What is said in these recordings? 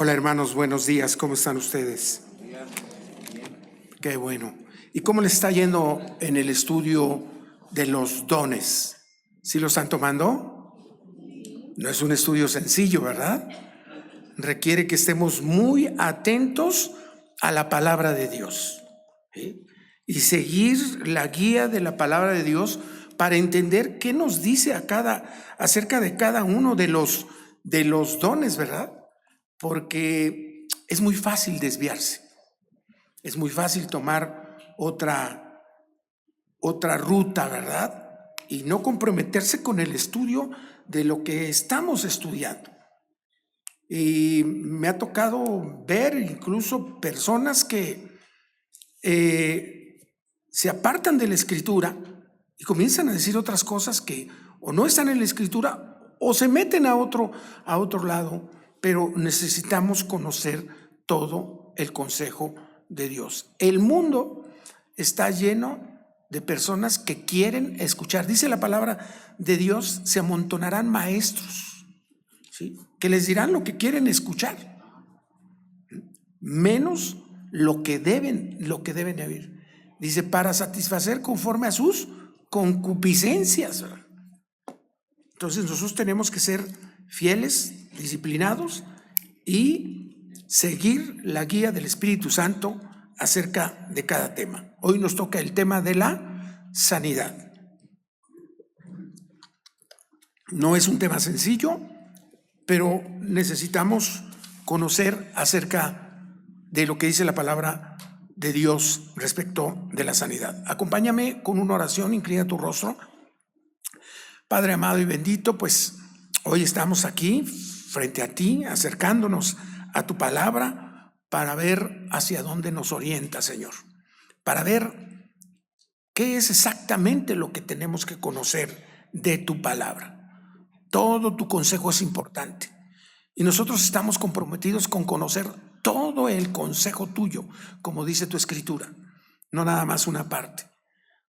Hola hermanos, buenos días, ¿cómo están ustedes? Qué bueno. ¿Y cómo les está yendo en el estudio de los dones? ¿Sí lo están tomando? No es un estudio sencillo, ¿verdad? Requiere que estemos muy atentos a la palabra de Dios, ¿sí? Y seguir la guía de la palabra de Dios para entender qué nos dice acerca de cada uno de los dones, ¿verdad? Porque es muy fácil desviarse, es muy fácil tomar otra ruta, ¿verdad? Y no comprometerse con el estudio de lo que estamos estudiando. Y me ha tocado ver incluso personas que se apartan de la Escritura y comienzan a decir otras cosas que o no están en la Escritura o se meten a otro lado, pero necesitamos conocer todo el consejo de Dios. El mundo está lleno de personas que quieren escuchar. Dice la palabra de Dios, se amontonarán maestros, ¿sí?, que les dirán lo que quieren escuchar, menos lo que deben oír. Dice, para satisfacer conforme a sus concupiscencias. Entonces nosotros tenemos que ser fieles, disciplinados y seguir la guía del Espíritu Santo acerca de cada tema. Hoy nos toca el tema de la sanidad. No es un tema sencillo, pero necesitamos conocer acerca de lo que dice la palabra de Dios respecto de la sanidad. Acompáñame con una oración, inclina tu rostro. Padre amado y bendito, pues hoy estamos aquí frente a ti, acercándonos a tu palabra para ver hacia dónde nos orienta, Señor, para ver qué es exactamente lo que tenemos que conocer de tu palabra. Todo tu consejo es importante y nosotros estamos comprometidos con conocer todo el consejo tuyo, como dice tu Escritura, no nada más una parte,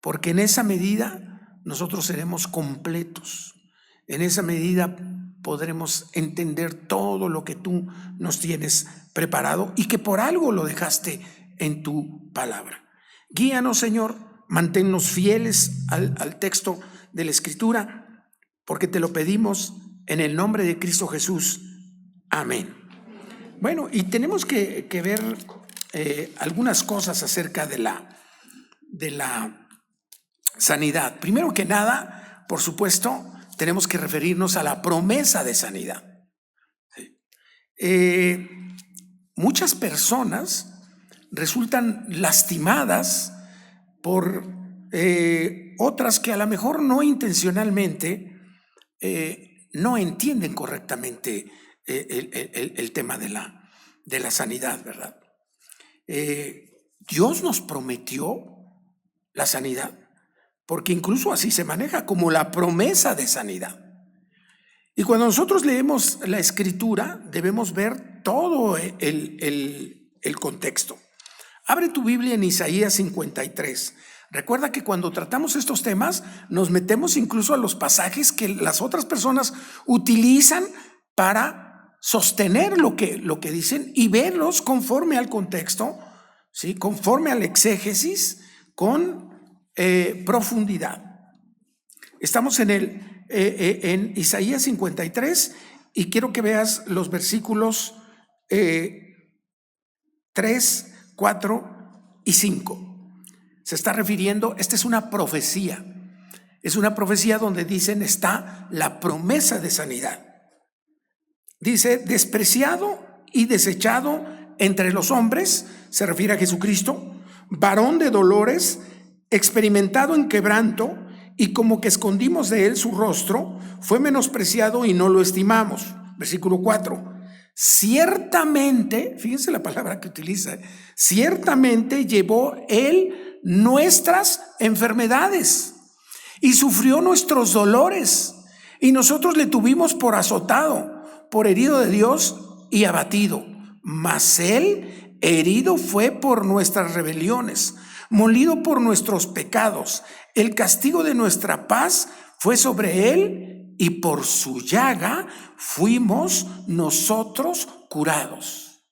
porque en esa medida nosotros seremos completos. En esa medida podremos entender todo lo que tú nos tienes preparado y que por algo lo dejaste en tu palabra. Guíanos, Señor, manténnos fieles al texto de la Escritura, porque te lo pedimos en el nombre de Cristo Jesús. Amén. Bueno, y tenemos que ver algunas cosas acerca de la sanidad. Primero que nada, por supuesto, tenemos que referirnos a la promesa de sanidad. Muchas personas resultan lastimadas por otras que a lo mejor no intencionalmente no entienden correctamente el tema de la sanidad, ¿verdad? Dios nos prometió la sanidad, porque incluso así se maneja como la promesa de sanidad. Y cuando nosotros leemos la Escritura, debemos ver todo el contexto. Abre tu Biblia en Isaías 53. Recuerda que cuando tratamos estos temas, nos metemos incluso a los pasajes que las otras personas utilizan para sostener lo que dicen y verlos conforme al contexto, ¿sí?, conforme al exégesis, con profundidad. Estamos en Isaías 53 y quiero que veas los versículos 3, 4 y 5. Se está refiriendo, esta es una profecía donde dicen está la promesa de sanidad. Dice, despreciado y desechado entre los hombres, se refiere a Jesucristo, varón de dolores, experimentado en quebranto, y como que escondimos de él su rostro, fue menospreciado y no lo estimamos. Versículo 4. Ciertamente, fíjense la palabra que utiliza, ciertamente llevó él nuestras enfermedades y sufrió nuestros dolores, y nosotros le tuvimos por azotado, por herido de Dios y abatido. Mas él herido fue por nuestras rebeliones, molido por nuestros pecados. El castigo de nuestra paz fue sobre él, y por su llaga fuimos nosotros curados.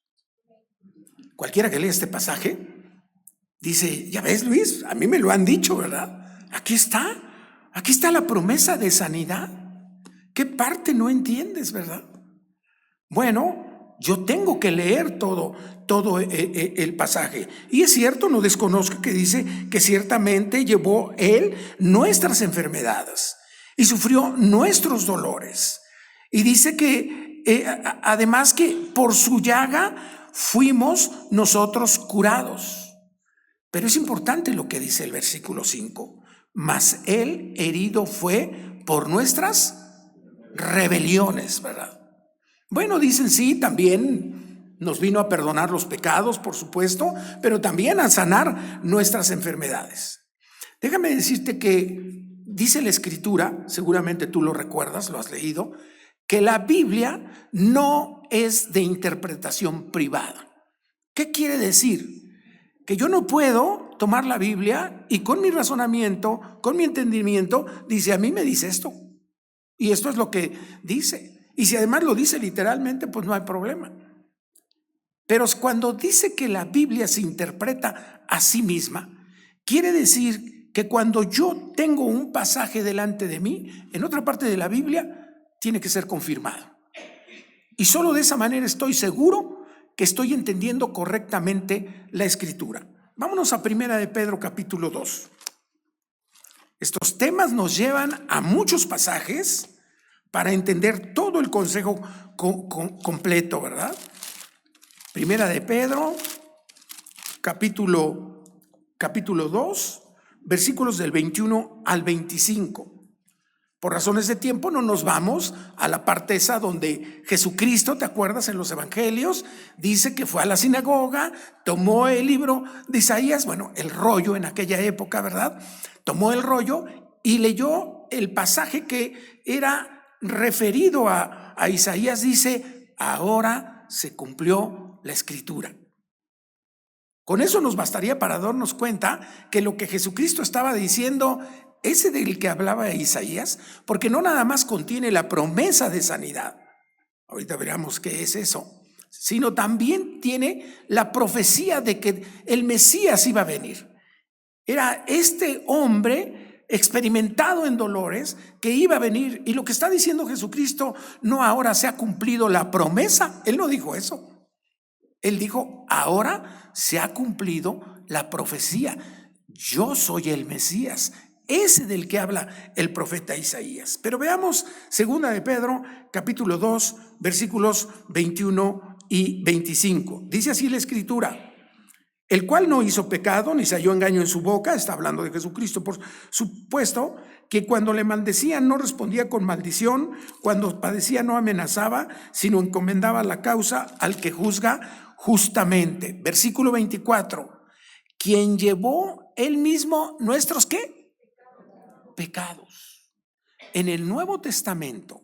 Cualquiera que lea este pasaje dice, ya ves, Luis, a mí me lo han dicho, ¿verdad? Aquí está la promesa de sanidad. ¿Qué parte no entiendes, verdad? Bueno, yo tengo que leer todo el pasaje. Y es cierto, no desconozco que dice que ciertamente llevó Él nuestras enfermedades y sufrió nuestros dolores. Y dice que además que por su llaga fuimos nosotros curados. Pero es importante lo que dice el versículo 5. Mas Él herido fue por nuestras rebeliones, ¿verdad? Bueno, dicen sí, también nos vino a perdonar los pecados, por supuesto, pero también a sanar nuestras enfermedades. Déjame decirte que dice la Escritura, seguramente tú lo recuerdas, lo has leído, que la Biblia no es de interpretación privada. ¿Qué quiere decir? Que yo no puedo tomar la Biblia y con mi razonamiento, con mi entendimiento, dice, a mí me dice esto. Y esto es lo que dice. Y si además lo dice literalmente, pues no hay problema. Pero cuando dice que la Biblia se interpreta a sí misma, quiere decir que cuando yo tengo un pasaje delante de mí, en otra parte de la Biblia, tiene que ser confirmado. Y solo de esa manera estoy seguro que estoy entendiendo correctamente la Escritura. Vámonos a Primera de Pedro capítulo 2. Estos temas nos llevan a muchos pasajes para entender todo el consejo completo, ¿verdad? Primera de Pedro, capítulo 2, versículos del 21 al 25. Por razones de tiempo no nos vamos a la parte esa donde Jesucristo, ¿te acuerdas en los evangelios? Dice que fue a la sinagoga, tomó el libro de Isaías, bueno, el rollo en aquella época, ¿verdad? Tomó el rollo y leyó el pasaje que era referido a Isaías. Dice, ahora se cumplió la Escritura. Con eso nos bastaría para darnos cuenta que lo que Jesucristo estaba diciendo, ese del que hablaba Isaías, porque no nada más contiene la promesa de sanidad, ahorita veremos qué es eso, sino también tiene la profecía de que el Mesías iba a venir. Era este hombre experimentado en dolores que iba a venir, y lo que está diciendo Jesucristo, no ahora se ha cumplido la promesa, él no dijo eso. Él dijo, ahora se ha cumplido la profecía. Yo soy el Mesías, ese del que habla el profeta Isaías. Pero veamos segunda de Pedro, capítulo 2, versículos 21 y 25. Dice así la Escritura, el cual no hizo pecado, ni se halló engaño en su boca, está hablando de Jesucristo, por supuesto, que cuando le maldecían no respondía con maldición, cuando padecía no amenazaba, sino encomendaba la causa al que juzga justamente. Versículo 24, quien llevó él mismo nuestros ¿qué? Pecados. En el Nuevo Testamento,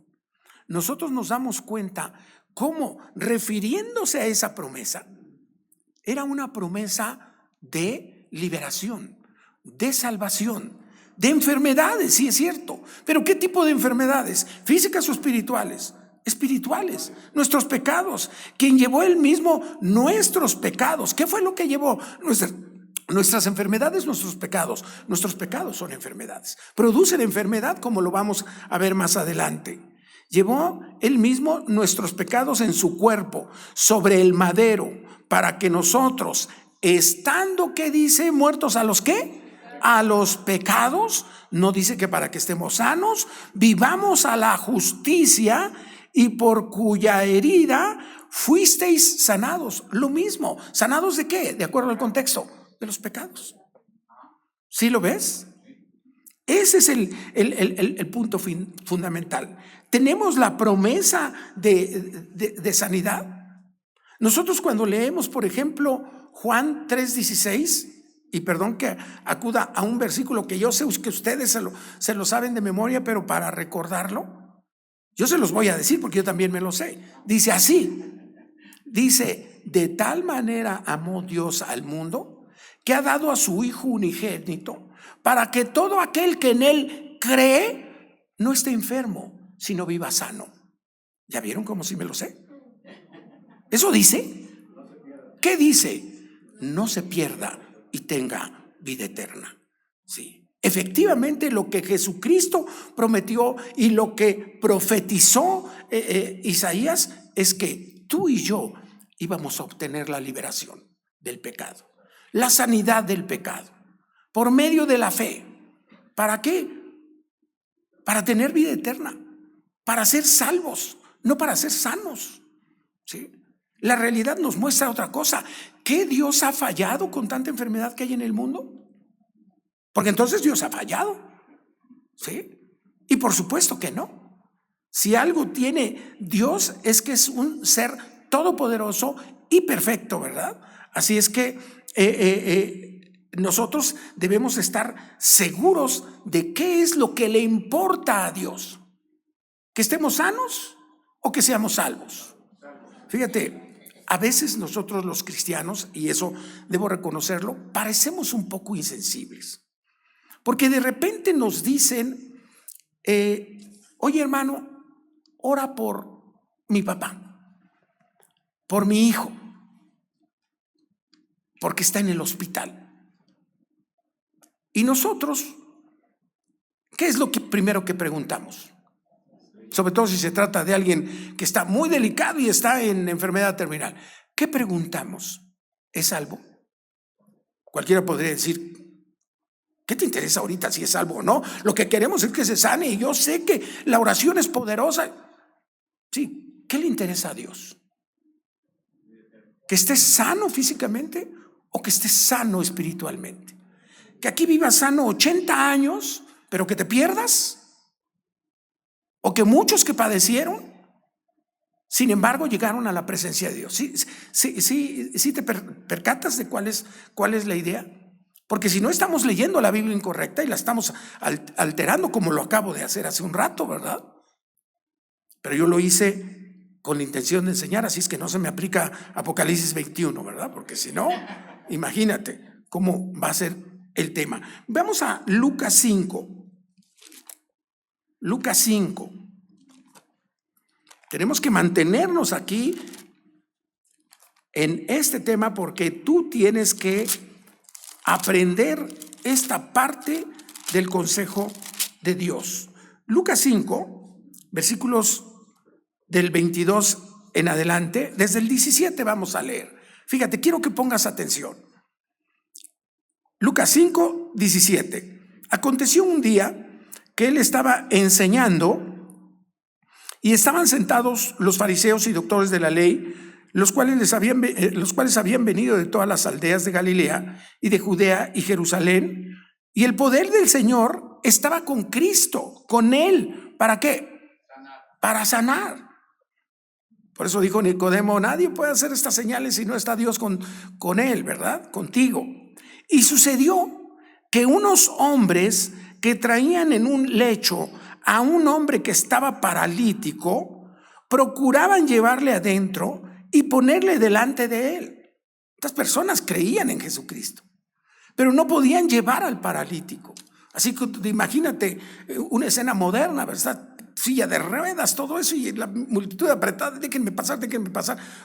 nosotros nos damos cuenta cómo, refiriéndose a esa promesa, era una promesa de liberación, de salvación, de enfermedades, sí es cierto. Pero ¿qué tipo de enfermedades? ¿Físicas o espirituales? Espirituales, nuestros pecados. Quien llevó él mismo nuestros pecados. ¿Qué fue lo que llevó? Nuestras enfermedades, nuestros pecados. Nuestros pecados son enfermedades. Producen enfermedad, como lo vamos a ver más adelante. Llevó él mismo nuestros pecados en su cuerpo, sobre el madero, para que nosotros, estando, ¿qué dice? Muertos a los ¿qué? A los pecados, no dice que para que estemos sanos, vivamos a la justicia, y por cuya herida fuisteis sanados. Lo mismo, ¿sanados de qué? De acuerdo al contexto, de los pecados. ¿Sí lo ves? Ese es el punto fundamental. Tenemos la promesa de sanidad. Nosotros cuando leemos, por ejemplo, Juan 3:16, y perdón que acuda a un versículo que yo sé que ustedes se lo saben de memoria, pero para recordarlo, yo se los voy a decir porque yo también me lo sé. Dice así, dice, de tal manera amó Dios al mundo que ha dado a su Hijo unigénito, para que todo aquel que en él cree no esté enfermo, sino viva sano. ¿Ya vieron cómo sí me lo sé? ¿Eso dice? ¿Qué dice? No se pierda y tenga vida eterna. Sí. Efectivamente, lo que Jesucristo prometió y lo que profetizó Isaías es que tú y yo íbamos a obtener la liberación del pecado, la sanidad del pecado, por medio de la fe. ¿Para qué? Para tener vida eterna, para ser salvos, no para ser sanos. ¿Sí? La realidad nos muestra otra cosa. ¿Qué Dios ha fallado con tanta enfermedad que hay en el mundo? Porque entonces Dios ha fallado. ¿Sí? Y por supuesto que no. Si algo tiene Dios es que es un ser todopoderoso y perfecto, ¿verdad? Así es que nosotros debemos estar seguros de qué es lo que le importa a Dios. ¿Que estemos sanos o que seamos salvos? Fíjate, a veces nosotros los cristianos, y eso debo reconocerlo, parecemos un poco insensibles. Porque de repente nos dicen, oye hermano, ora por mi papá, por mi hijo, porque está en el hospital. Y nosotros, ¿qué es lo primero que preguntamos? Sobre todo si se trata de alguien que está muy delicado y está en enfermedad terminal. ¿Qué preguntamos? ¿Es salvo? Cualquiera podría decir, ¿qué te interesa ahorita si es salvo o no? Lo que queremos es que se sane, y yo sé que la oración es poderosa. Sí, ¿qué le interesa a Dios? ¿Que estés sano físicamente o que estés sano espiritualmente? ¿Que aquí vivas sano 80 años, pero que te pierdas? ¿O que muchos que padecieron, sin embargo, llegaron a la presencia de Dios? ¿Sí te percatas de cuál es la idea? Porque si no, estamos leyendo la Biblia incorrecta y la estamos alterando, como lo acabo de hacer hace un rato, ¿verdad? Pero yo lo hice con la intención de enseñar, así es que no se me aplica Apocalipsis 21, ¿verdad? Porque si no, imagínate cómo va a ser el tema. Vamos a Lucas 5. Lucas 5. Tenemos que mantenernos aquí en este tema porque tú tienes que aprender esta parte del consejo de Dios. Lucas 5, versículos del 22 en adelante, desde el 17 vamos a leer. Fíjate, quiero que pongas atención. Lucas 5, 17. Aconteció un día que él estaba enseñando y estaban sentados los fariseos y doctores de la ley, los cuales habían venido de todas las aldeas de Galilea y de Judea y Jerusalén, y el poder del Señor estaba con Cristo, con él. ¿Para qué? Para sanar. Por eso dijo Nicodemo, nadie puede hacer estas señales si no está Dios con él, ¿verdad? Contigo. Y sucedió que unos hombres que traían en un lecho a un hombre que estaba paralítico, procuraban llevarle adentro y ponerle delante de él. Estas personas creían en Jesucristo, pero no podían llevar al paralítico. Así que imagínate una escena moderna, ¿verdad? Silla de ruedas, todo eso, y la multitud apretada, déjenme pasar.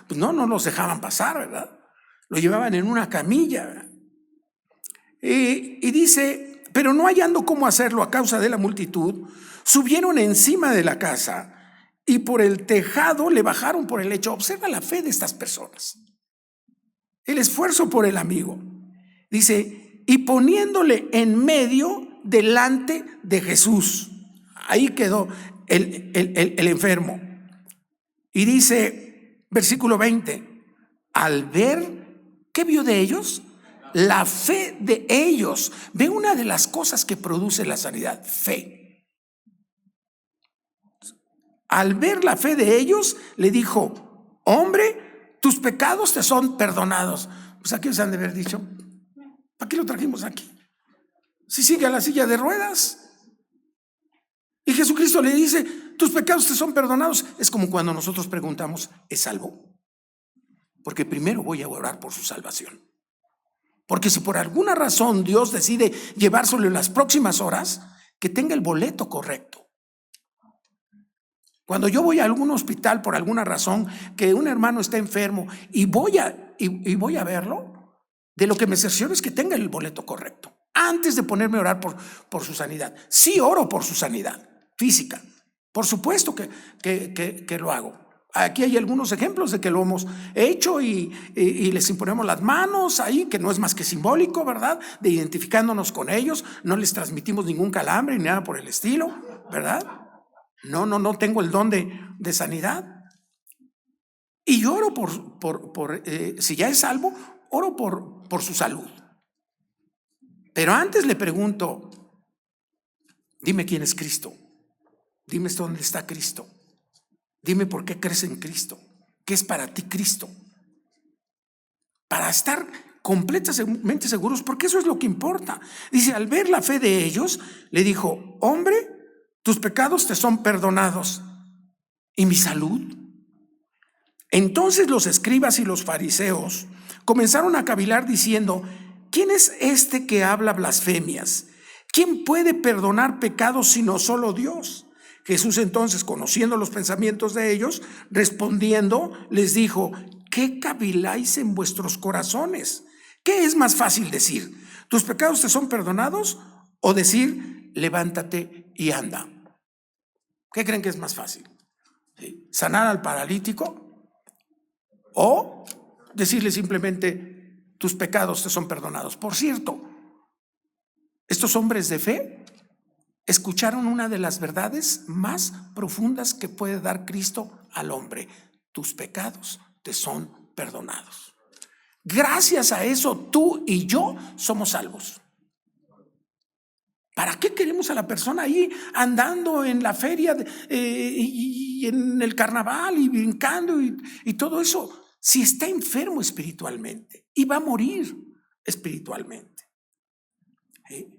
Pues no los dejaban pasar, ¿verdad? Lo llevaban en una camilla, ¿verdad? Y dice, pero no hallando cómo hacerlo a causa de la multitud, subieron encima de la casa y por el tejado le bajaron por el lecho. Observa la fe de estas personas, el esfuerzo por el amigo. Dice, y poniéndole en medio delante de Jesús. Ahí quedó el enfermo. Y dice, versículo 20, al ver, ¿qué vio de ellos? La fe de ellos. Ve una de las cosas que produce la sanidad: fe. Al ver la fe de ellos, le dijo, hombre, tus pecados te son perdonados. Pues aquí os han de haber dicho, ¿para qué lo trajimos aquí? Si sigue a la silla de ruedas. Y Jesucristo le dice, tus pecados te son perdonados. Es como cuando nosotros preguntamos, ¿es salvo? Porque primero voy a orar por su salvación. Porque si por alguna razón Dios decide llevárselo en las próximas horas, que tenga el boleto correcto. Cuando yo voy a algún hospital por alguna razón, que un hermano está enfermo y voy a verlo, de lo que me cercioro es que tenga el boleto correcto. Antes de ponerme a orar por su sanidad. Sí oro por su sanidad física. Por supuesto que lo hago. Aquí hay algunos ejemplos de que lo hemos hecho y les imponemos las manos ahí, que no es más que simbólico, ¿verdad? De identificándonos con ellos. No les transmitimos ningún calambre ni nada por el estilo, ¿verdad? No tengo el don de sanidad. Y yo oro si ya es salvo, oro por su salud. Pero antes le pregunto, dime quién es Cristo. Dime dónde está Cristo. Dime por qué crees en Cristo. ¿Qué es para ti Cristo? Para estar completamente seguros, porque eso es lo que importa. Dice, al ver la fe de ellos, le dijo, hombre, tus pecados te son perdonados. ¿Y mi salud? Entonces los escribas y los fariseos comenzaron a cavilar diciendo, ¿quién es este que habla blasfemias? ¿Quién puede perdonar pecados sino solo Dios? Jesús entonces, conociendo los pensamientos de ellos, respondiendo, les dijo, ¿qué caviláis en vuestros corazones? ¿Qué es más fácil decir? ¿Tus pecados te son perdonados? ¿O decir, levántate y anda? ¿Qué creen que es más fácil? ¿Sí? ¿Sanar al paralítico? ¿O decirle simplemente, tus pecados te son perdonados? Por cierto, estos hombres de fe escucharon una de las verdades más profundas que puede dar Cristo al hombre. Tus pecados te son perdonados. Gracias a eso, tú y yo somos salvos. ¿Para qué queremos a la persona ahí andando en la feria y en el carnaval y brincando y todo eso? Si está enfermo espiritualmente y va a morir espiritualmente. ¿Sí?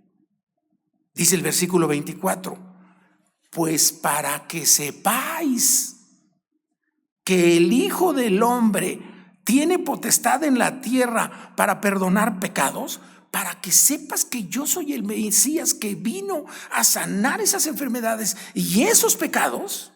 Dice el versículo 24, pues para que sepáis que el Hijo del Hombre tiene potestad en la tierra para perdonar pecados, para que sepas que yo soy el Mesías que vino a sanar esas enfermedades y esos pecados,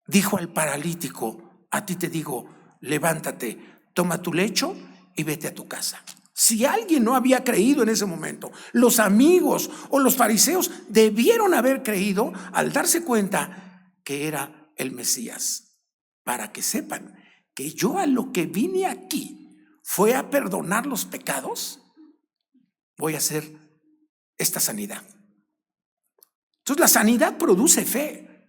dijo al paralítico, a ti te digo, levántate, toma tu lecho y vete a tu casa. Si alguien no había creído en ese momento, los amigos o los fariseos debieron haber creído al darse cuenta que era el Mesías. Para que sepan que yo a lo que vine aquí fue a perdonar los pecados, voy a hacer esta sanidad. Entonces la sanidad produce fe,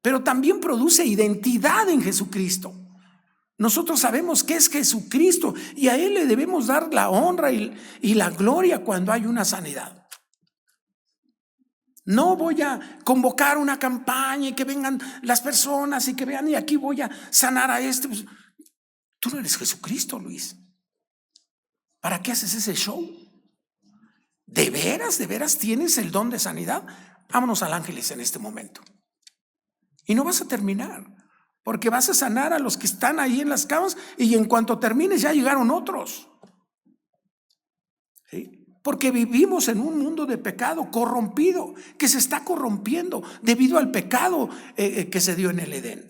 pero también produce identidad en Jesucristo. Nosotros sabemos que es Jesucristo y a Él le debemos dar la honra y la gloria cuando hay una sanidad. No voy a convocar una campaña y que vengan las personas y que vean y aquí voy a sanar a este. Pues, tú no eres Jesucristo, Luis. ¿Para qué haces ese show? ¿De veras tienes el don de sanidad? Vámonos al Ángeles en este momento. Y no vas a terminar. Porque vas a sanar a los que están ahí en las camas y en cuanto termines ya llegaron otros. ¿Sí? Porque vivimos en un mundo de pecado corrompido, que se está corrompiendo debido al pecado que se dio en el Edén.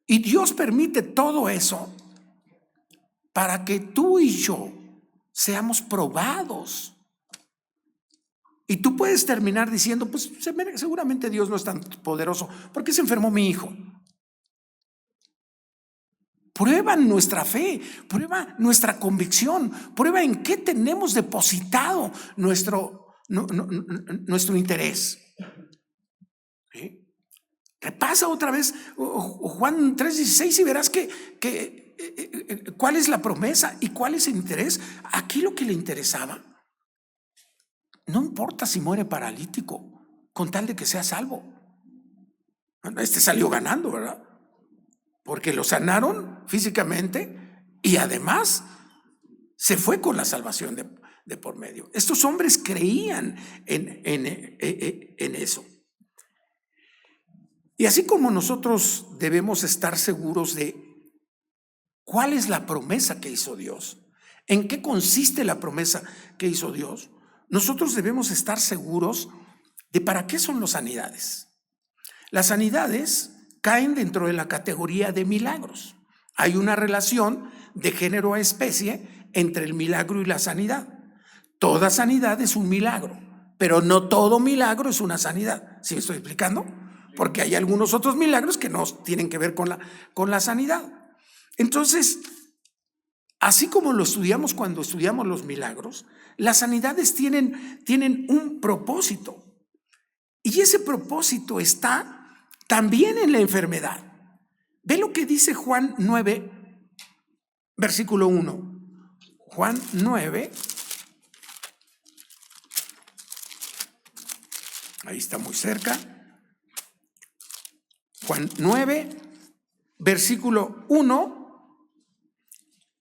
Y Dios permite todo eso para que tú y yo seamos probados. Y tú puedes terminar diciendo, pues seguramente Dios no es tan poderoso. ¿Por qué se enfermó mi hijo? Prueba nuestra fe, prueba nuestra convicción, prueba en qué tenemos depositado nuestro interés. ¿Sí? Repasa otra vez Juan 3:16 y verás cuál es la promesa y cuál es el interés. Aquí lo que le interesaba, no importa si muere paralítico, con tal de que sea salvo. Este salió ganando, ¿verdad? Porque lo sanaron físicamente y además se fue con la salvación de por medio. Estos hombres creían en eso. Y así como nosotros debemos estar seguros de cuál es la promesa que hizo Dios, en qué consiste la promesa que hizo Dios, nosotros debemos estar seguros de para qué son las sanidades. Las sanidades caen dentro de la categoría de milagros. Hay una relación de género a especie entre el milagro y la sanidad. Toda sanidad es un milagro, pero no todo milagro es una sanidad. ¿Sí me estoy explicando? Porque hay algunos otros milagros que no tienen que ver con la sanidad. Entonces, así como lo estudiamos cuando estudiamos los milagros, las sanidades tienen un propósito. Y ese propósito está también en la enfermedad. Ve lo que dice Juan 9, versículo 1. Juan 9, ahí está muy cerca. Juan 9, versículo 1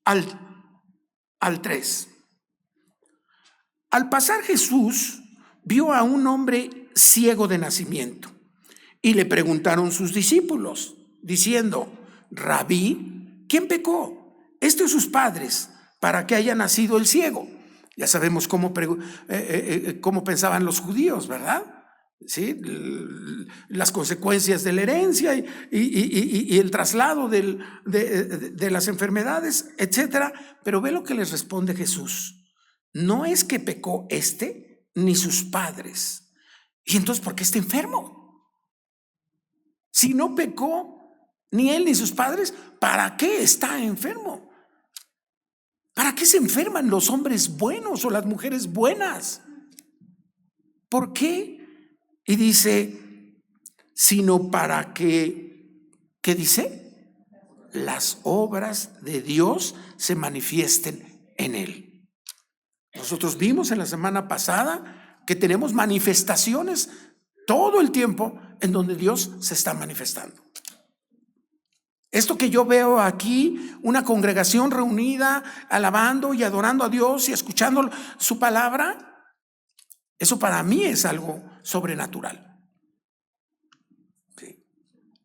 al 3. Al pasar Jesús vio a un hombre ciego de nacimiento y le preguntaron sus discípulos, diciendo: Rabí, ¿quién pecó? ¿Este o sus padres, para que haya nacido el ciego? Ya sabemos cómo pensaban los judíos, ¿verdad? ¿Sí? Las consecuencias de la herencia y el traslado de las enfermedades, etcétera. Pero ve lo que les responde Jesús. No es que pecó ni sus padres. ¿Y entonces por qué está enfermo? Si no pecó ni él ni sus padres, ¿para qué está enfermo? ¿Para qué se enferman los hombres buenos o las mujeres buenas? ¿Por qué? Y dice, sino para que, ¿qué dice? Las obras de Dios se manifiesten en él. Nosotros vimos en la semana pasada que tenemos manifestaciones todo el tiempo en donde Dios se está manifestando. Esto que yo veo aquí, una congregación reunida, alabando y adorando a Dios y escuchando su palabra, eso para mí es algo sobrenatural. Sí.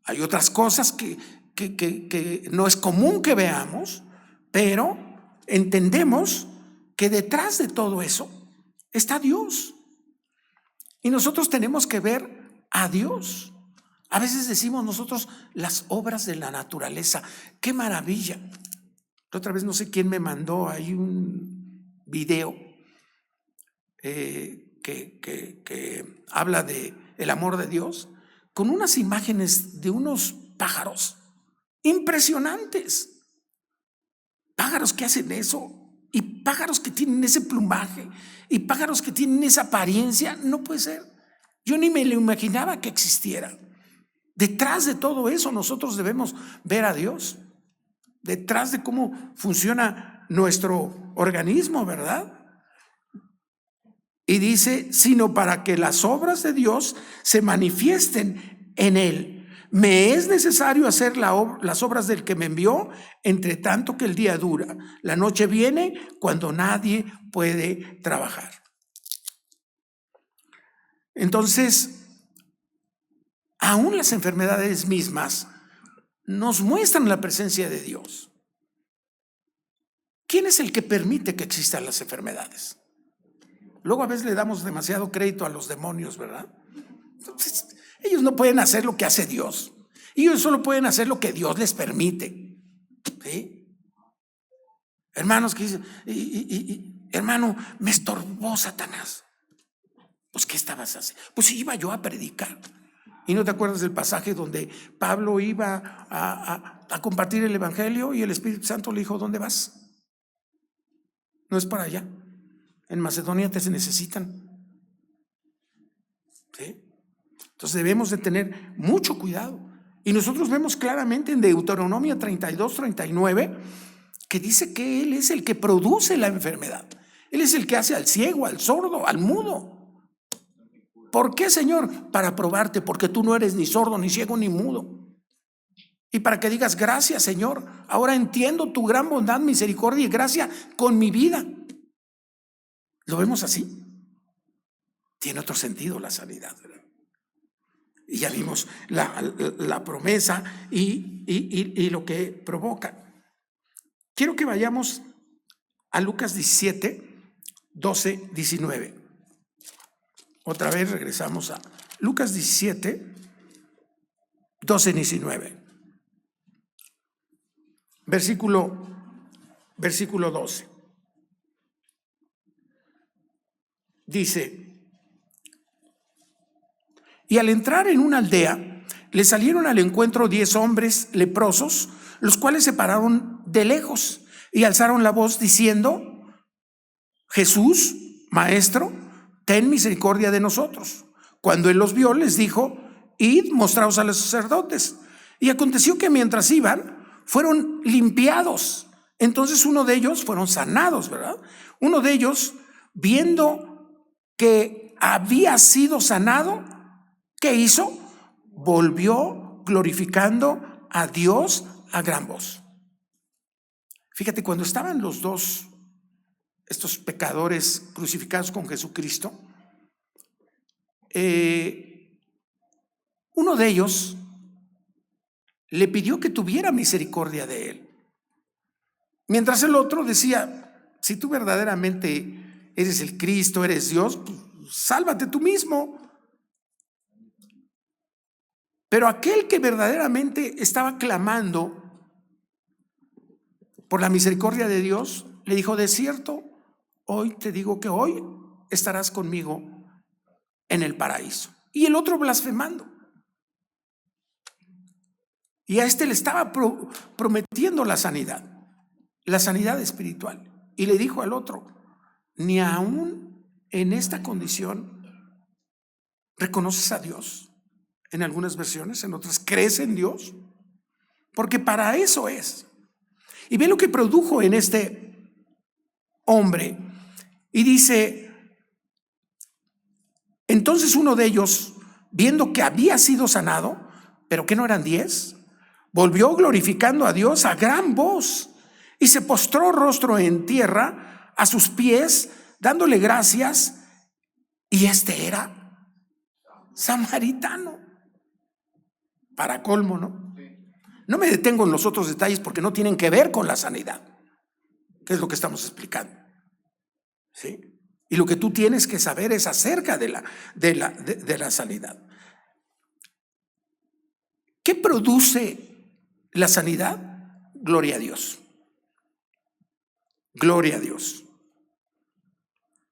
Hay otras cosas que no es común que veamos, pero entendemos que detrás de todo eso está Dios. Y nosotros tenemos que ver a Dios. A veces decimos nosotros las obras de la naturaleza. ¡Qué maravilla! La otra vez no sé quién me mandó ahí un video que habla de el amor de Dios con unas imágenes de unos pájaros impresionantes. Pájaros que hacen eso. Y pájaros que tienen ese plumaje y pájaros que tienen esa apariencia, no puede ser. Yo ni me lo imaginaba que existiera. Detrás de todo eso nosotros debemos ver a Dios. Detrás de cómo funciona nuestro organismo, ¿verdad? Y dice, sino para que las obras de Dios se manifiesten en él. Me es necesario hacer las obras del que me envió, entre tanto que el día dura. La noche viene cuando nadie puede trabajar. Entonces, aún las enfermedades mismas nos muestran la presencia de Dios. ¿Quién es el que permite que existan las enfermedades? Luego a veces le damos demasiado crédito a los demonios, ¿verdad? Entonces, ellos no pueden hacer lo que hace Dios. Ellos solo pueden hacer lo que Dios les permite. ¿Sí? Hermanos que dicen, hermano, me estorbó Satanás. Pues, ¿qué estabas haciendo? Pues iba yo a predicar. ¿Y no te acuerdas del pasaje donde Pablo iba a compartir el evangelio y el Espíritu Santo le dijo, ¿dónde vas? No es para allá. En Macedonia te se necesitan. ¿Sí? Entonces debemos de tener mucho cuidado. Y nosotros vemos claramente en Deuteronomio 32, 39, que dice que Él es el que produce la enfermedad. Él es el que hace al ciego, al sordo, al mudo. ¿Por qué, Señor? Para probarte, porque tú no eres ni sordo, ni ciego, ni mudo. Y para que digas, gracias, Señor, ahora entiendo tu gran bondad, misericordia y gracia con mi vida. ¿Lo vemos así? Tiene otro sentido la sanidad, ¿verdad? Y ya vimos la promesa y lo que provoca. Quiero que vayamos a Lucas 17, 12, 19. Otra vez regresamos a Lucas 17, 12 y 19. Versículo 12. Dice: y al entrar en una aldea, le salieron al encuentro 10 hombres leprosos, los cuales se pararon de lejos y alzaron la voz diciendo: Jesús, Maestro, ten misericordia de nosotros. Cuando él los vio, les dijo: id, mostraos a los sacerdotes. Y aconteció que mientras iban, fueron limpiados. Entonces uno de ellos, fueron sanados, ¿verdad? Uno de ellos, viendo que había sido sanado, ¿qué hizo? Volvió glorificando a Dios a gran voz. Fíjate, cuando estaban los dos, estos pecadores crucificados con Jesucristo, uno de ellos le pidió que tuviera misericordia de él, mientras el otro decía: si tú verdaderamente eres el Cristo, eres Dios, pues, sálvate tú mismo. Pero aquel que verdaderamente estaba clamando por la misericordia de Dios, le dijo: de cierto, hoy te digo que hoy estarás conmigo en el paraíso. Y el otro blasfemando. Y a este le estaba prometiendo la sanidad espiritual. Y le dijo al otro: ni aún en esta condición reconoces a Dios. En algunas versiones, en otras, crees en Dios, porque para eso es. Y ve lo que produjo en este hombre. Y dice: entonces uno de ellos, viendo que había sido sanado, pero que no eran 10, volvió glorificando a Dios a gran voz y se postró rostro en tierra a sus pies, dándole gracias. Y este era samaritano. Para colmo, ¿no? No me detengo en los otros detalles porque no tienen que ver con la sanidad, que es lo que estamos explicando, ¿sí? Y lo que tú tienes que saber es acerca de la sanidad. ¿Qué produce la sanidad? Gloria a Dios. Gloria a Dios.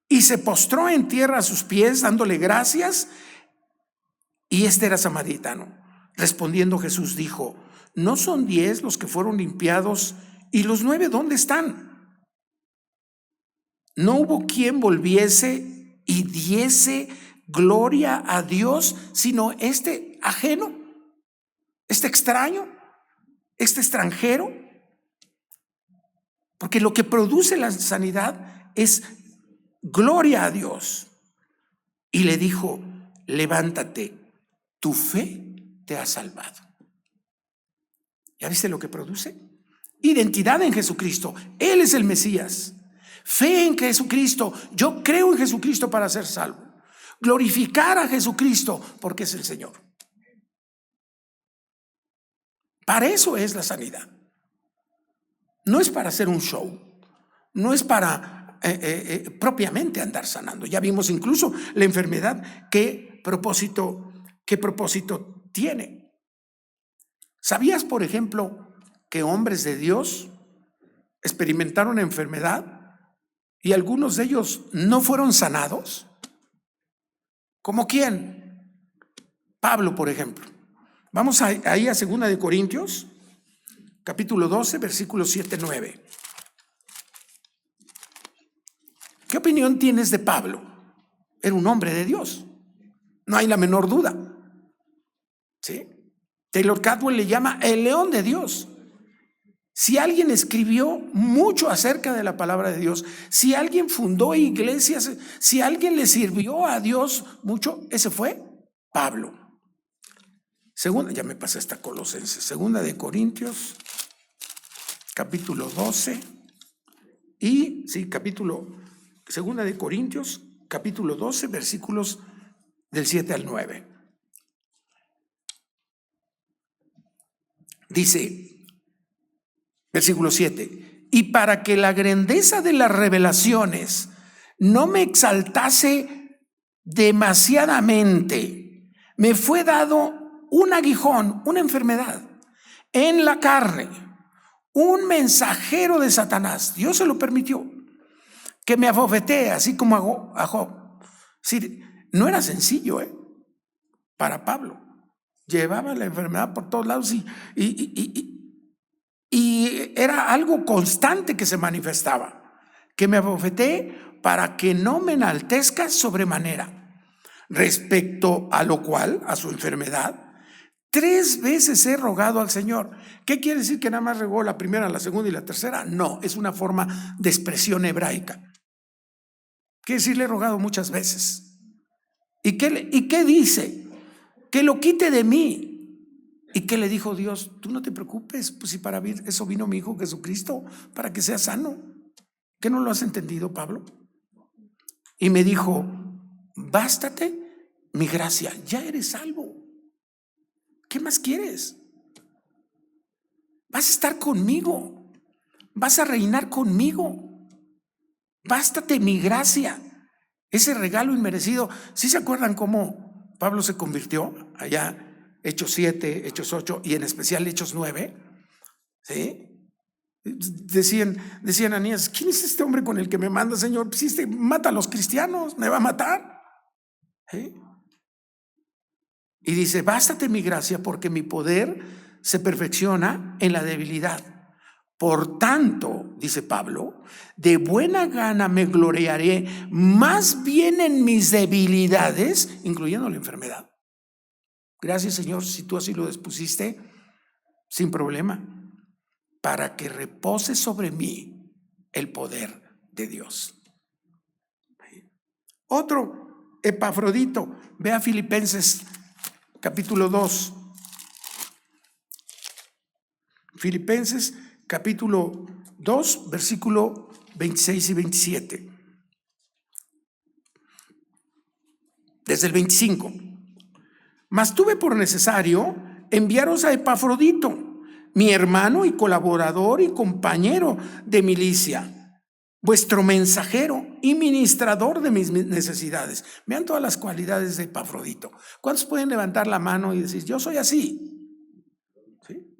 Y se postró en tierra a sus pies, dándole gracias. Y este era samaritano. Respondiendo Jesús dijo: ¿no son 10 los que fueron limpiados? ¿Y los 9 dónde están? No hubo quien volviese y diese gloria a Dios, sino este ajeno, este extraño, este extranjero. Porque lo que produce la sanidad es gloria a Dios. Y le dijo: levántate, tu fe te ha salvado. ¿Ya viste lo que produce? Identidad en Jesucristo. Él es el Mesías. Fe en Jesucristo. Yo creo en Jesucristo para ser salvo. Glorificar a Jesucristo porque es el Señor. Para eso es la sanidad. No es para hacer un show. No es para propiamente andar sanando. Ya vimos incluso la enfermedad, qué propósito tiene. ¿Sabías, por ejemplo, que hombres de Dios experimentaron enfermedad y algunos de ellos no fueron sanados? ¿Cómo quién? Pablo, por ejemplo. Vamos ahí a 2 de Corintios, capítulo 12, versículos 7-9. ¿Qué opinión tienes de Pablo? Era un hombre de Dios, no hay la menor duda, ¿sí? Taylor Cadwell le llama el león de Dios. Si alguien escribió mucho acerca de la palabra de Dios, si alguien fundó iglesias, si alguien le sirvió a Dios mucho, ese fue Pablo. Ya me pasé hasta Colosenses. 2 de Corintios, capítulo 12 y, sí, 2 de Corintios, capítulo 12, versículos del 7 al 9. Dice, versículo 7, y para que la grandeza de las revelaciones no me exaltase demasiadamente. Me fue dado un aguijón, una enfermedad en la carne, un mensajero de Satanás. Dios se lo permitió, que me abofetee, así como a Job. Es decir, no era sencillo, para Pablo. Llevaba la enfermedad por todos lados y era algo constante que se manifestaba. Que me abofetee para que no me enaltezca sobremanera. Respecto a lo cual, a su enfermedad, 3 veces he rogado al Señor. ¿Qué quiere decir que nada más regó la primera, la segunda y la tercera? No, es una forma de expresión hebraica. Quiere decir, le he rogado muchas veces. ¿Y qué dice? Que lo quite de mí. ¿Y qué le dijo Dios? Tú no te preocupes, pues si para eso vino mi Hijo Jesucristo, para que sea sano. ¿Qué no lo has entendido, Pablo? Y me dijo, bástate mi gracia, ya eres salvo. ¿Qué más quieres? Vas a estar conmigo, vas a reinar conmigo. Bástate mi gracia, ese regalo inmerecido. ¿Sí se acuerdan cómo Pablo se convirtió allá? Hechos 7, Hechos 8 y en especial Hechos 9. ¿Sí? Decían Ananías, ¿quién es este hombre con el que me manda, Señor? Si este mata a los cristianos, me va a matar. ¿Sí? Y dice, bástate mi gracia porque mi poder se perfecciona en la debilidad. Por tanto, dice Pablo, de buena gana me gloriaré más bien en mis debilidades, incluyendo la enfermedad. Gracias, Señor, si tú así lo dispusiste, sin problema, para que repose sobre mí el poder de Dios. Otro, Epafrodito, ve a Filipenses capítulo 2. Filipenses capítulo 2, versículo 26 y 27. Desde el 25. Mas tuve por necesario enviaros a Epafrodito, mi hermano y colaborador y compañero de milicia, vuestro mensajero y ministrador de mis necesidades. Vean todas las cualidades de Epafrodito. ¿Cuántos pueden levantar la mano y decir, yo soy así? ¿Sí?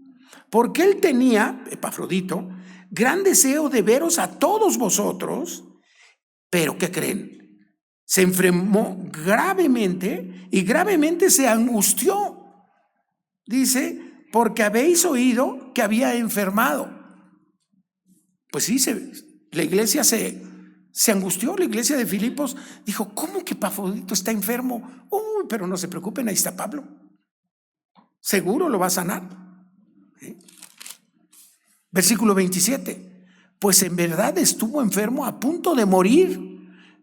Porque él tenía, Epafrodito, gran deseo de veros a todos vosotros, pero ¿qué creen? Se enfermó gravemente y gravemente se angustió. Dice, porque habéis oído que había enfermado. Pues sí, la iglesia se angustió, la iglesia de Filipos dijo, ¿cómo que Epafrodito está enfermo? Uy, pero no se preocupen, ahí está Pablo. Seguro lo va a sanar. ¿Sí? Versículo 27. Pues en verdad estuvo enfermo a punto de morir,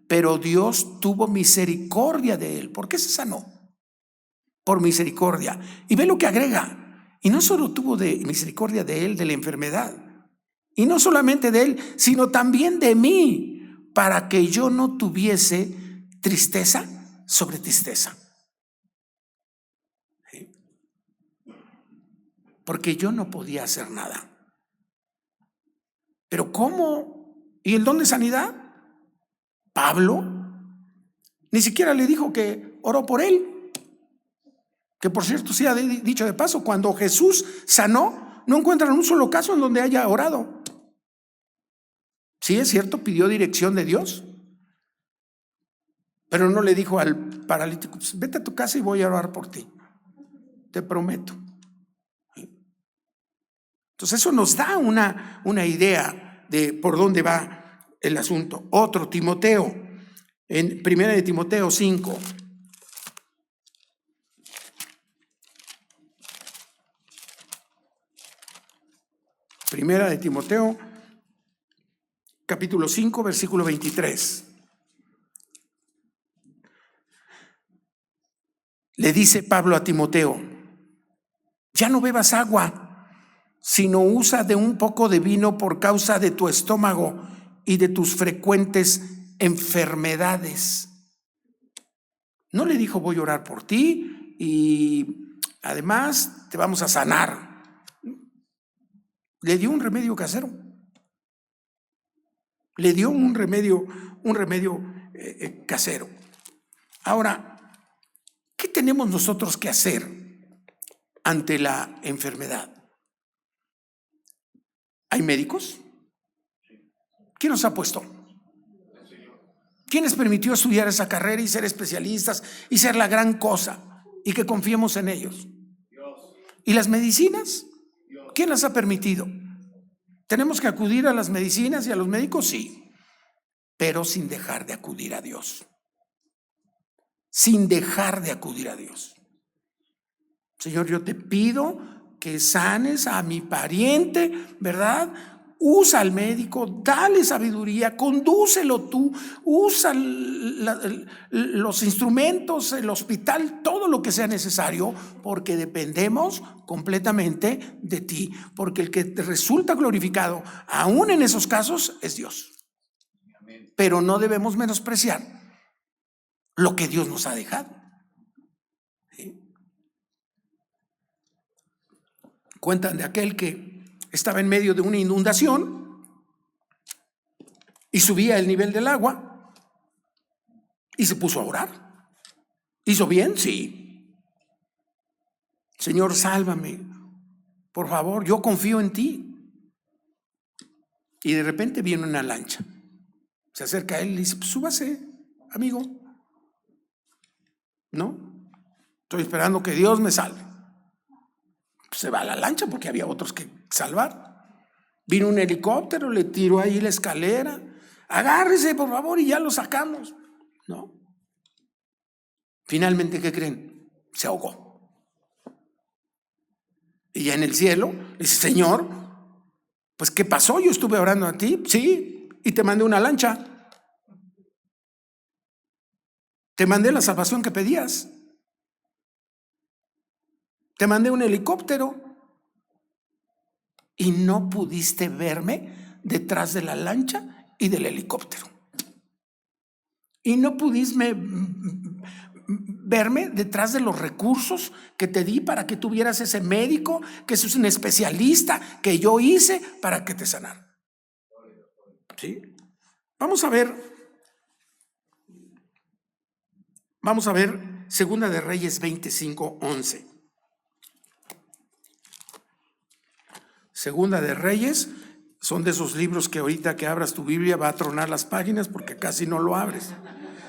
pero Dios tuvo misericordia de él. ¿Por qué se sanó? Por misericordia. Y ve lo que agrega. Y no solo tuvo misericordia de él, de la enfermedad, y no solamente de él, sino también de mí, para que yo no tuviese tristeza sobre tristeza. ¿Sí? Porque yo no podía hacer nada. ¿Pero cómo? ¿Y el don de sanidad? Pablo ni siquiera le dijo que oró por él. Que por cierto, sea dicho de paso, cuando Jesús sanó, no encuentran un solo caso en donde haya orado. Sí, es cierto, pidió dirección de Dios, pero no le dijo al paralítico, pues, vete a tu casa y voy a orar por ti, te prometo. Entonces eso nos da una idea de por dónde va el asunto. Otro, Timoteo, en 1 de Timoteo 5. Primera de Timoteo, capítulo 5, versículo 23. Le dice Pablo a Timoteo, ya no bebas agua, sino usa de un poco de vino por causa de tu estómago y de tus frecuentes enfermedades. No le dijo, voy a orar por ti y además te vamos a sanar. Le dio un remedio casero. Le dio un remedio casero. Ahora, ¿qué tenemos nosotros que hacer ante la enfermedad? ¿Hay médicos? ¿Quién nos ha puesto? ¿Quién les permitió estudiar esa carrera y ser especialistas y ser la gran cosa y que confiemos en ellos? ¿Y las medicinas? ¿Quién las ha permitido? ¿Tenemos que acudir a las medicinas y a los médicos? Sí, pero sin dejar de acudir a Dios. Sin dejar de acudir a Dios. Señor, yo te pido que sanes a mi pariente, ¿verdad? Usa al médico, dale sabiduría, condúcelo tú, usa los instrumentos, el hospital, todo lo que sea necesario, porque dependemos completamente de ti, porque el que te resulta glorificado, aún en esos casos, es Dios. Pero no debemos menospreciar lo que Dios nos ha dejado. ¿Sí? Cuentan de aquel que estaba en medio de una inundación y subía el nivel del agua y se puso a orar. ¿Hizo bien? Sí. Señor, sálvame, por favor, yo confío en ti. Y de repente viene una lancha. Se acerca a él y le dice, pues súbase, amigo. No, estoy esperando que Dios me salve. Pues se va a la lancha porque había otros que salvar. Vino un helicóptero, le tiró ahí la escalera. Agárrese, por favor, y ya lo sacamos. No. Finalmente, ¿qué creen? Se ahogó. Y ya en el cielo, dice, Señor, pues ¿qué pasó? Yo estuve orando a ti, sí, y te mandé una lancha. Te mandé la salvación que pedías. Te mandé un helicóptero. Y no pudiste verme detrás de la lancha y del helicóptero. Y no pudiste verme detrás de los recursos que te di para que tuvieras ese médico, que es un especialista que yo hice para que te sanara. ¿Sí? Vamos a ver Segunda de Reyes 25:11. Segunda de Reyes, son de esos libros que ahorita que abras tu Biblia va a tronar las páginas porque casi no lo abres.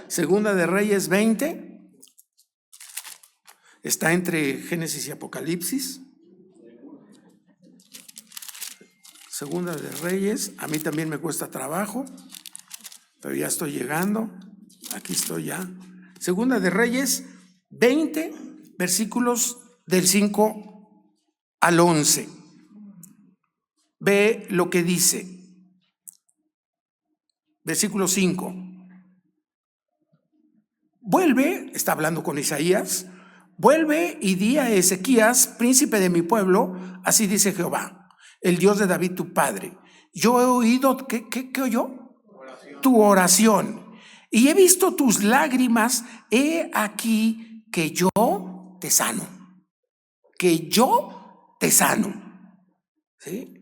Segunda de Reyes 20, está entre Génesis y Apocalipsis. Segunda de Reyes, a mí también me cuesta trabajo, pero ya estoy llegando, aquí estoy ya. Segunda de Reyes 20, versículos del 5 al 11. Ve lo que dice. Versículo 5. Vuelve, está hablando con Isaías, vuelve y di a Ezequías, príncipe de mi pueblo, así dice Jehová, el Dios de David tu padre. Yo he oído, ¿qué oyó? Tu oración. Y he visto tus lágrimas, he aquí que yo te sano. Que yo te sano. ¿Sí?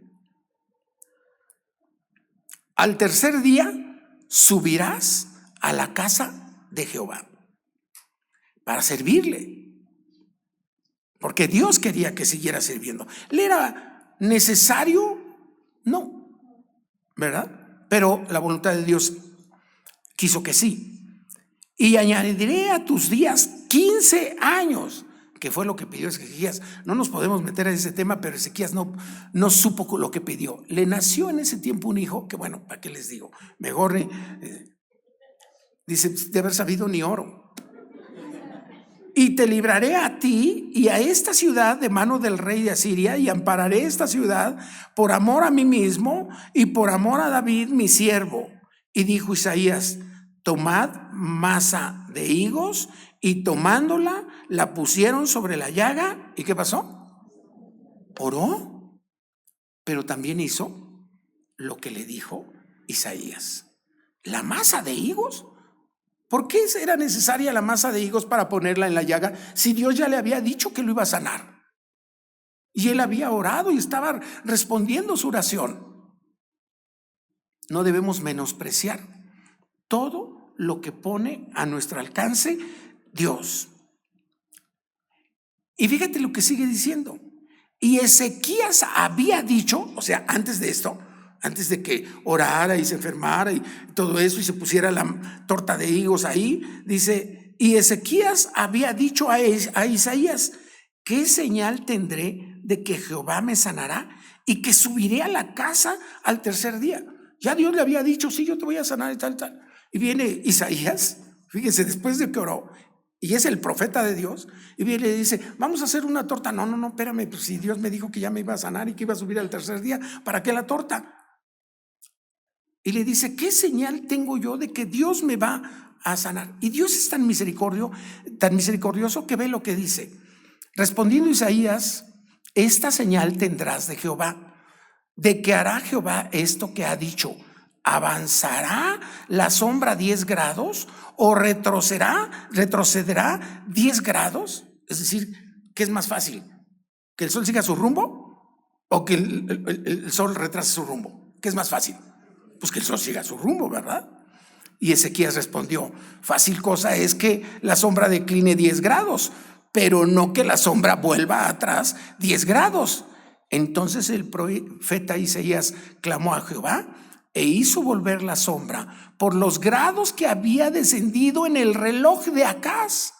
Al tercer día subirás a la casa de Jehová para servirle, porque Dios quería que siguiera sirviendo. ¿Le era necesario? No, ¿verdad? Pero la voluntad de Dios quiso que sí. Y añadiré a tus días 15 años, que fue lo que pidió Ezequías. No nos podemos meter en ese tema, pero Ezequías no supo lo que pidió. Le nació en ese tiempo un hijo que, bueno, ¿para qué les digo? Mejor, dice, de haber sabido ni oro. Y te libraré a ti y a esta ciudad de mano del rey de Asiria, y ampararé esta ciudad por amor a mí mismo y por amor a David mi siervo. Y dijo Isaías, tomad masa de higos, y tomándola la pusieron sobre la llaga. ¿Y qué pasó? Oró, pero también hizo lo que le dijo Isaías. La masa de higos. ¿Por qué era necesaria la masa de higos para ponerla en la llaga si Dios ya le había dicho que lo iba a sanar? Y él había orado y estaba respondiendo su oración. No debemos menospreciar todo lo que pone a nuestro alcance Dios. Y fíjate lo que sigue diciendo. Y Ezequías había dicho, o sea, antes de esto, antes de que orara y se enfermara y todo eso y se pusiera la torta de higos ahí, dice, y Ezequías había dicho a Isaías, ¿qué señal tendré de que Jehová me sanará y que subiré a la casa al tercer día? Ya Dios le había dicho, sí, yo te voy a sanar y tal, tal. Y viene Isaías, fíjense, después de que oró, y es el profeta de Dios, y viene y le dice, vamos a hacer una torta. No, espérame, pues si Dios me dijo que ya me iba a sanar y que iba a subir al tercer día, ¿para qué la torta? Y le dice, ¿qué señal tengo yo de que Dios me va a sanar? Y Dios es tan misericordioso que ve lo que dice. Respondiendo Isaías, esta señal tendrás de Jehová, de que hará Jehová esto que ha dicho. ¿Avanzará la sombra 10 grados o retrocederá 10 grados? Es decir, ¿qué es más fácil? ¿Que el sol siga su rumbo o que el sol retrase su rumbo? ¿Qué es más fácil? Pues que el sol siga su rumbo, ¿verdad? Y Ezequías respondió, fácil cosa es que la sombra decline 10 grados, pero no que la sombra vuelva atrás 10 grados. Entonces el profeta Isaías clamó a Jehová e hizo volver la sombra por los grados que había descendido en el reloj de Acaz.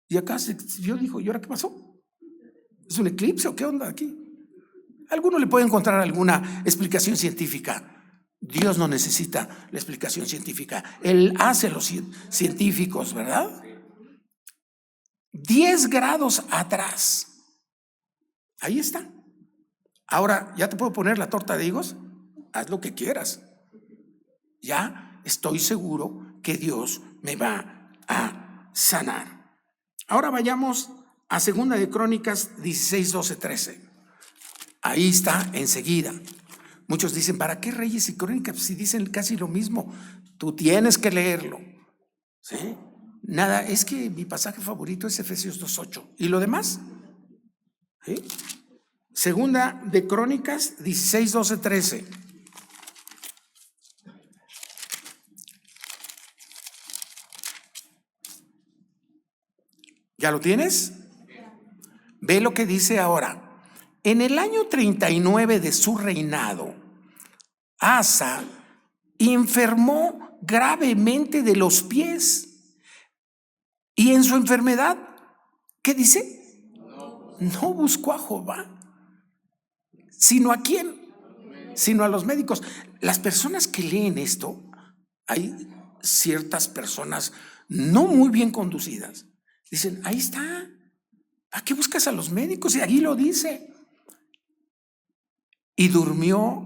Y Acaz yo dijo, ¿y ahora qué pasó? ¿Es un eclipse o qué onda aquí? Alguno le puede encontrar alguna explicación científica. Dios no necesita la explicación científica. Él hace los científicos, ¿verdad? 10 grados atrás. Ahí está. Ahora, ¿ya te puedo poner la torta de higos? Haz lo que quieras. Ya estoy seguro que Dios me va a sanar. Ahora vayamos a 2 de Crónicas 16, 12, 13. Ahí está enseguida. Muchos dicen, ¿para qué Reyes y Crónicas si dicen casi lo mismo? Tú tienes que leerlo. ¿Sí? Nada, es que mi pasaje favorito es Efesios 2:8. ¿Y lo demás? ¿Sí? 2 de Crónicas 16, 12, 13. ¿Ya lo tienes? Ve lo que dice ahora. En el año 39 de su reinado, Asa enfermó gravemente de los pies. Y en su enfermedad, ¿qué dice? No buscó a Jehová. ¿Sino a quién? Sino a los médicos. Las personas que leen esto, hay ciertas personas no muy bien conducidas. Dicen, ahí está. ¿A qué buscas a los médicos? Y ahí lo dice. Y durmió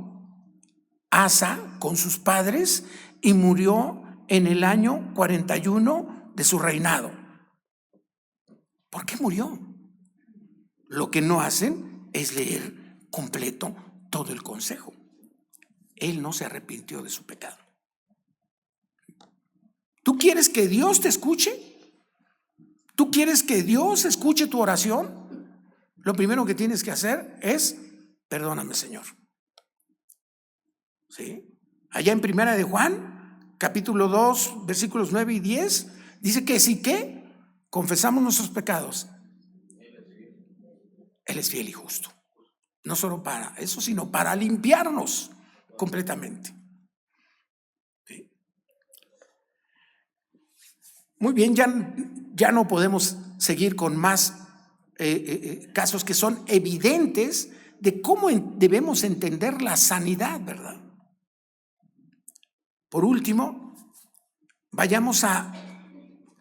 Asa con sus padres y murió en el año 41 de su reinado. ¿Por qué murió? Lo que no hacen es leer completo todo el consejo. Él no se arrepintió de su pecado. ¿Tú quieres que Dios te escuche? ¿Tú quieres que Dios escuche tu oración? Lo primero que tienes que hacer es, perdóname, Señor. ¿Sí? Allá en 1 de Juan, capítulo 2, versículos 9 y 10, dice que si que confesamos nuestros pecados, Él es fiel y justo. No solo para eso, sino para limpiarnos completamente. ¿Sí? Muy bien, ya no podemos seguir con más casos que son evidentes de cómo debemos entender la sanidad, ¿verdad? Por último, vayamos a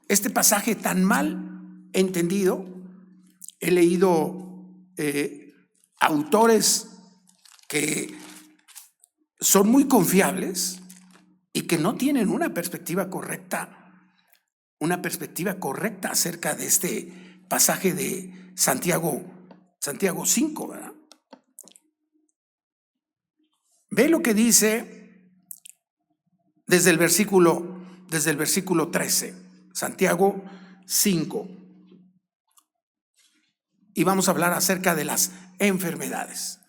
este pasaje tan mal entendido. He leído autores que son muy confiables y que no tienen una perspectiva correcta acerca de este pasaje de Santiago 5, ¿verdad? Ve lo que dice desde el versículo 13, Santiago 5. Y vamos a hablar acerca de las enfermedades.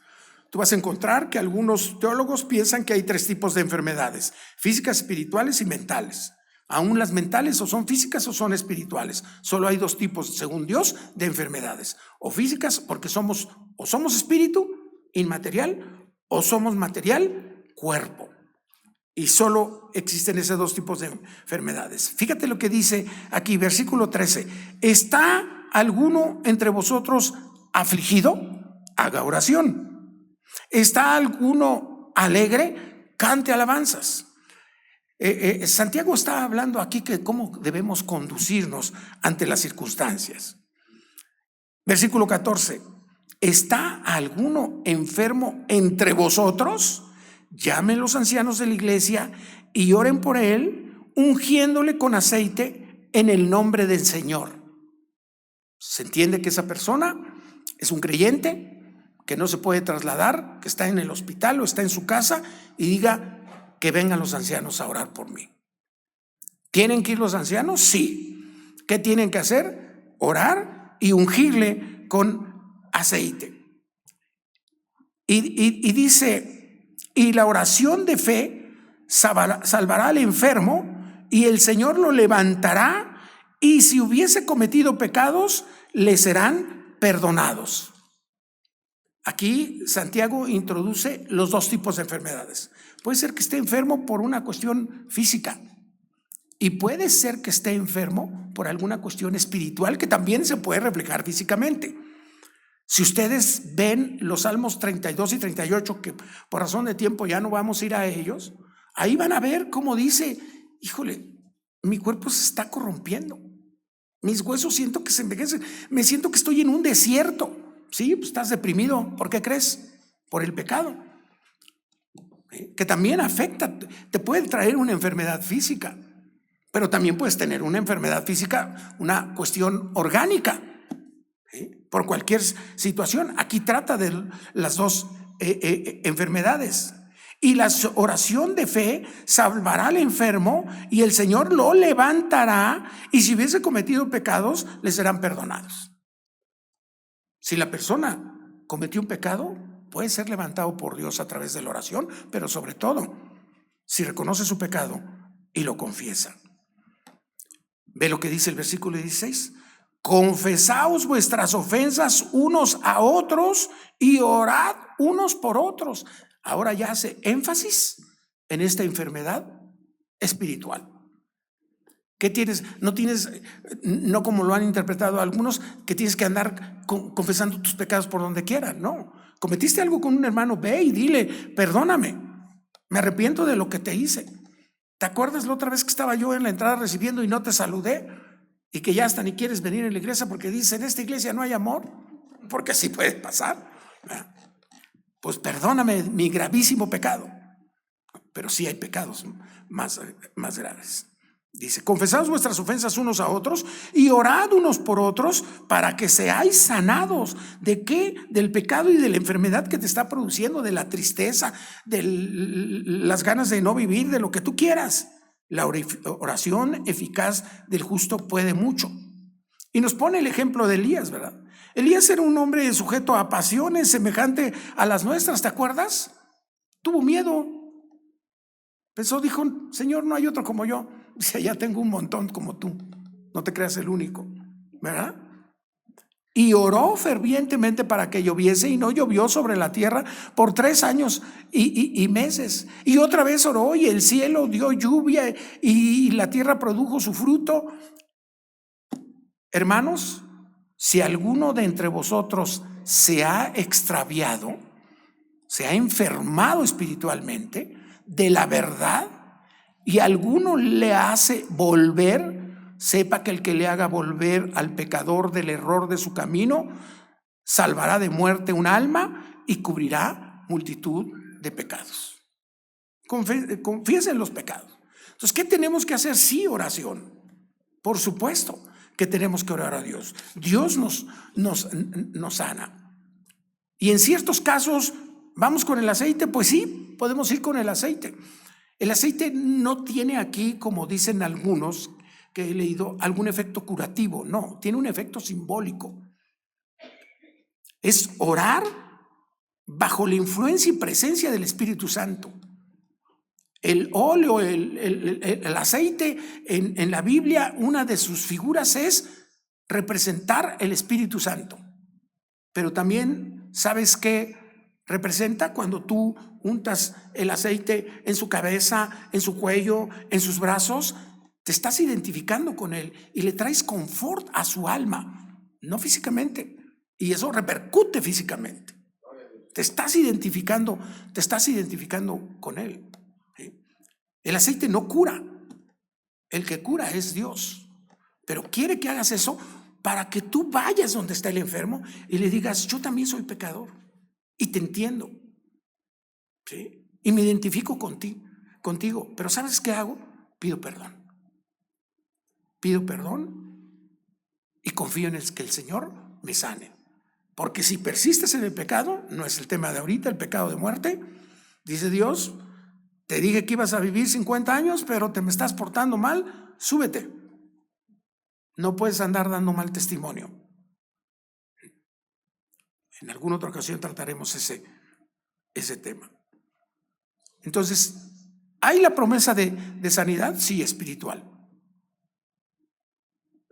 Tú vas a encontrar que algunos teólogos piensan que hay 3 tipos de enfermedades: físicas, espirituales y mentales. Aún las mentales o son físicas o son espirituales. Solo hay dos tipos, según Dios, de enfermedades. O físicas, porque somos espíritu, inmaterial, o somos material, cuerpo. Y solo existen esos dos tipos de enfermedades. Fíjate lo que dice aquí, versículo 13. ¿Está alguno entre vosotros afligido? Haga oración. ¿Está alguno alegre? Cante alabanzas. Santiago está hablando aquí que cómo debemos conducirnos ante las circunstancias. Versículo 14. ¿Está alguno enfermo entre vosotros? Llamen los ancianos de la iglesia y oren por él, ungiéndole con aceite en el nombre del Señor. Se entiende que esa persona es un creyente que no se puede trasladar, que está en el hospital o está en su casa y diga que vengan los ancianos a orar por mí. ¿Tienen que ir los ancianos? Sí. ¿Qué tienen que hacer? Orar y ungirle con aceite. Y dice, y la oración de fe salvará al enfermo y el Señor lo levantará, y si hubiese cometido pecados, le serán perdonados. Aquí Santiago introduce los dos tipos de enfermedades. Puede ser que esté enfermo por una cuestión física y puede ser que esté enfermo por alguna cuestión espiritual que también se puede reflejar físicamente. Si ustedes ven los Salmos 32 y 38, que por razón de tiempo ya no vamos a ir a ellos, ahí van a ver cómo dice, híjole, mi cuerpo se está corrompiendo, mis huesos siento que se envejecen, me siento que estoy en un desierto. Sí, pues estás deprimido. ¿Por qué crees? Por el pecado, que también afecta, te puede traer una enfermedad física, pero también puedes tener una enfermedad física, una cuestión orgánica, por cualquier situación. Aquí trata de las dos enfermedades. Y la oración de fe salvará al enfermo y el Señor lo levantará, y si hubiese cometido pecados, le serán perdonados. Si la persona cometió un pecado, puede ser levantado por Dios a través de la oración, pero sobre todo, si reconoce su pecado y lo confiesa. Ve lo que dice el versículo 16. Confesaos vuestras ofensas unos a otros y orad unos por otros. Ahora ya hace énfasis en esta enfermedad espiritual. ¿Qué tienes? No como lo han interpretado algunos, que tienes que andar confesando tus pecados por donde quiera. No, cometiste algo con un hermano, ve y dile, perdóname, me arrepiento de lo que te hice. ¿Te acuerdas la otra vez que estaba yo en la entrada recibiendo y no te saludé? Y que ya hasta ni quieres venir a la iglesia porque dices, en esta iglesia no hay amor, porque así puede pasar. Pues perdóname mi gravísimo pecado. Pero sí hay pecados más graves. Dice, confesaos vuestras ofensas unos a otros y orad unos por otros para que seáis sanados. ¿De qué? Del pecado y de la enfermedad que te está produciendo, de la tristeza, de las ganas de no vivir, de lo que tú quieras. La oración eficaz del justo puede mucho. Y nos pone el ejemplo de Elías, ¿verdad? Elías era un hombre sujeto a pasiones semejante a las nuestras, ¿te acuerdas? Tuvo miedo. Pensó, dijo, Señor, no hay otro como yo. Dice, ya tengo un montón como tú. No te creas el único, ¿verdad? Y oró fervientemente para que lloviese, y no llovió sobre la tierra por 3 años y meses. Y otra vez oró y el cielo dio lluvia y la tierra produjo su fruto. Hermanos, si alguno de entre vosotros se ha extraviado, se ha enfermado espiritualmente de la verdad, y alguno le hace volver, sepa que el que le haga volver al pecador del error de su camino, salvará de muerte un alma y cubrirá multitud de pecados. Confiesen los pecados. Entonces, ¿qué tenemos que hacer? Sí, oración. Por supuesto que tenemos que orar a Dios. Dios nos sana. Y en ciertos casos, ¿vamos con el aceite? Pues sí, podemos ir con el aceite. El aceite no tiene aquí, como dicen algunos que he leído, algún efecto curativo. No, tiene un efecto simbólico. Es orar bajo la influencia y presencia del Espíritu Santo. El óleo, el aceite en la Biblia, una de sus figuras es representar el Espíritu Santo. Pero también, ¿sabes qué representa? Cuando tú untas el aceite en su cabeza, en su cuello, en sus brazos, te estás identificando con él y le traes confort a su alma, no físicamente. Y eso repercute físicamente. Te estás identificando con él. ¿Sí? El aceite no cura. El que cura es Dios. Pero quiere que hagas eso para que tú vayas donde está el enfermo y le digas, yo también soy pecador y te entiendo. ¿Sí? Y me identifico contigo. Pero ¿sabes qué hago? Pido perdón. Pido perdón y confío en que el Señor me sane. Porque si persistes en el pecado, no es el tema de ahorita, el pecado de muerte, dice Dios, te dije que ibas a vivir 50 años, pero te me estás portando mal, súbete. No puedes andar dando mal testimonio. En alguna otra ocasión trataremos ese tema. Entonces, ¿hay la promesa de sanidad? Sí, espiritual.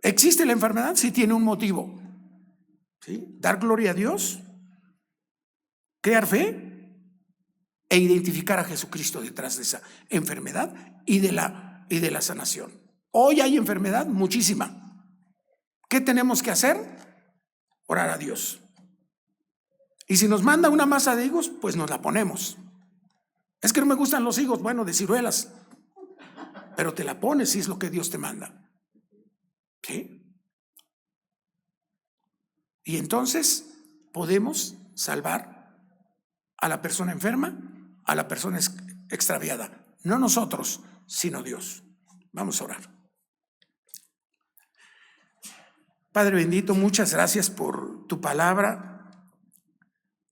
¿Existe la enfermedad? Sí, tiene un motivo. ¿Sí? Dar gloria a Dios, crear fe e identificar a Jesucristo detrás de esa enfermedad y de la sanación. Hoy hay enfermedad muchísima. ¿Qué tenemos que hacer? Orar a Dios. Y si nos manda una masa de higos, pues nos la ponemos. Es que no me gustan los higos, bueno, de ciruelas, pero te la pones si es lo que Dios te manda. ¿Sí? Y entonces podemos salvar a la persona enferma, a la persona extraviada. No nosotros, sino Dios. Vamos a orar. Padre bendito, muchas gracias por tu palabra.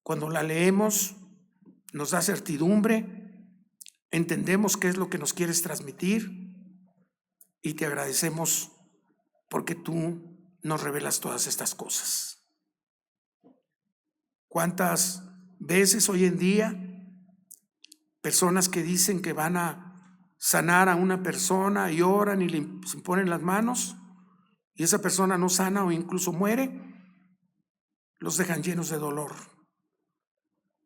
Cuando la leemos, nos da certidumbre, entendemos qué es lo que nos quieres transmitir y te agradecemos porque tú nos revelas todas estas cosas. ¿Cuántas veces hoy en día personas que dicen que van a sanar a una persona y oran y le imponen las manos y esa persona no sana o incluso muere? Los dejan llenos de dolor,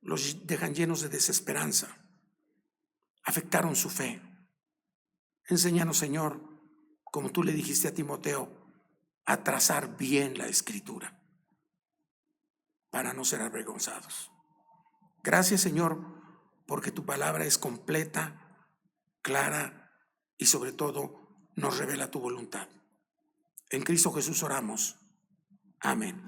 los dejan llenos de desesperanza, afectaron su fe. Enséñanos, Señor, como tú le dijiste a Timoteo, a trazar bien la Escritura para no ser avergonzados. Gracias, Señor, porque tu palabra es completa, clara y sobre todo nos revela tu voluntad. En Cristo Jesús oramos. Amén.